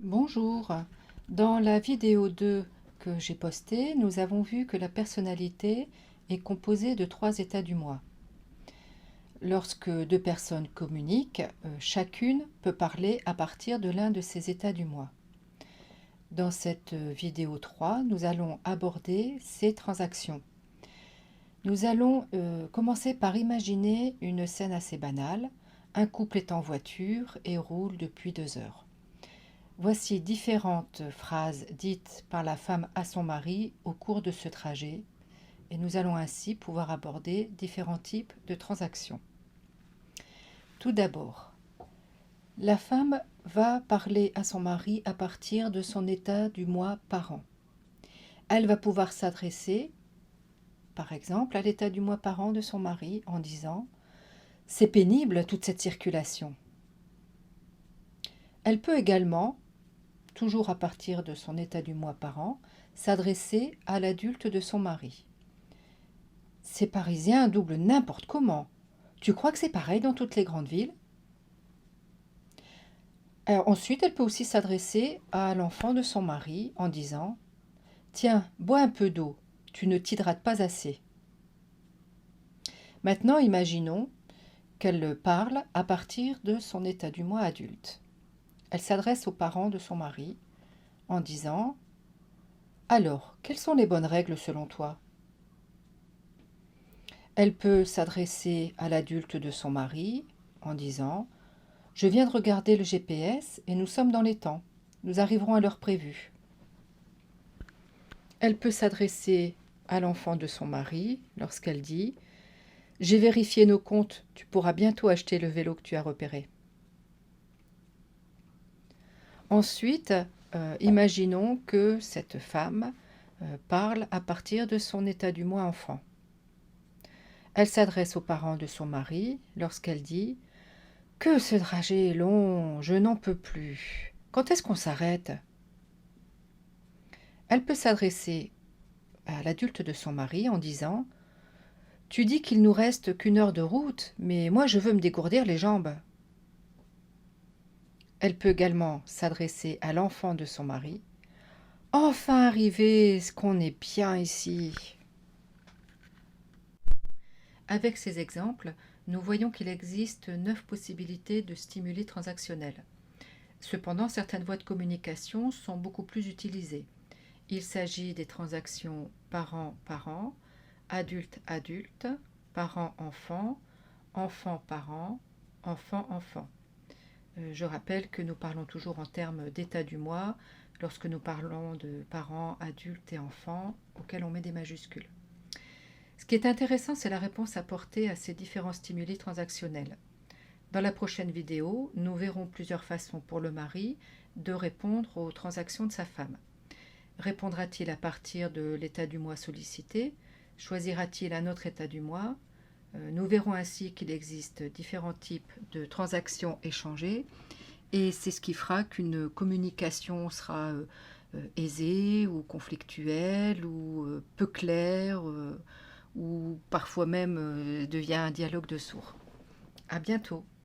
Bonjour. Dans la vidéo 2 que j'ai postée, nous avons vu que la personnalité est composée de 3 états du moi. Lorsque deux personnes communiquent, chacune peut parler à partir de l'un de ces états du moi. Dans cette vidéo 3, nous allons aborder ces transactions. Nous allons commencer par imaginer une scène assez banale. Un couple est en voiture et roule depuis 2 heures. Voici différentes phrases dites par la femme à son mari au cours de ce trajet, et nous allons ainsi pouvoir aborder différents types de transactions. Tout d'abord, la femme va parler à son mari à partir de son état du moi parent. Elle va pouvoir s'adresser, par exemple, à l'état du moi parent de son mari en disant « C'est pénible toute cette circulation ». Elle peut également, toujours à partir de son état du moi parent, s'adresser à l'adulte de son mari. Ces Parisiens doublent n'importe comment. Tu crois que c'est pareil dans toutes les grandes villes? Ensuite, elle peut aussi s'adresser à l'enfant de son mari en disant « Tiens, bois un peu d'eau, tu ne t'hydrates pas assez. » Maintenant, imaginons qu'elle parle à partir de son état du moi adulte. Elle s'adresse aux parents de son mari en disant « Alors, quelles sont les bonnes règles selon toi ?» Elle peut s'adresser à l'adulte de son mari en disant « Je viens de regarder le GPS et nous sommes dans les temps. Nous arriverons à l'heure prévue. » Elle peut s'adresser à l'enfant de son mari lorsqu'elle dit « J'ai vérifié nos comptes, tu pourras bientôt acheter le vélo que tu as repéré. » Ensuite, imaginons que cette femme parle à partir de son état du moi enfant. Elle s'adresse aux parents de son mari lorsqu'elle dit « Que ce trajet est long, je n'en peux plus. Quand est-ce qu'on s'arrête ?» Elle peut s'adresser à l'adulte de son mari en disant « Tu dis qu'il nous reste qu'une heure de route, mais moi je veux me dégourdir les jambes. » Elle peut également s'adresser à l'enfant de son mari « Enfin arrivé, est-ce qu'on est bien ici ?» Avec ces exemples, nous voyons qu'il existe 9 possibilités de stimuli transactionnels. Cependant, certaines voies de communication sont beaucoup plus utilisées. Il s'agit des transactions parent-parent, adulte-adulte, parent-enfant, enfant-parent, enfant-enfant. Je rappelle que nous parlons toujours en termes d'état du moi lorsque nous parlons de parents, adultes et enfants auxquels on met des majuscules. Ce qui est intéressant, c'est la réponse apportée à ces différents stimuli transactionnels. Dans la prochaine vidéo, nous verrons plusieurs façons pour le mari de répondre aux transactions de sa femme. Répondra-t-il à partir de l'état du moi sollicité? Choisira-t-il un autre état du moi? Nous verrons ainsi qu'il existe différents types de transactions échangées et c'est ce qui fera qu'une communication sera aisée ou conflictuelle ou peu claire ou parfois même devient un dialogue de sourds. À bientôt.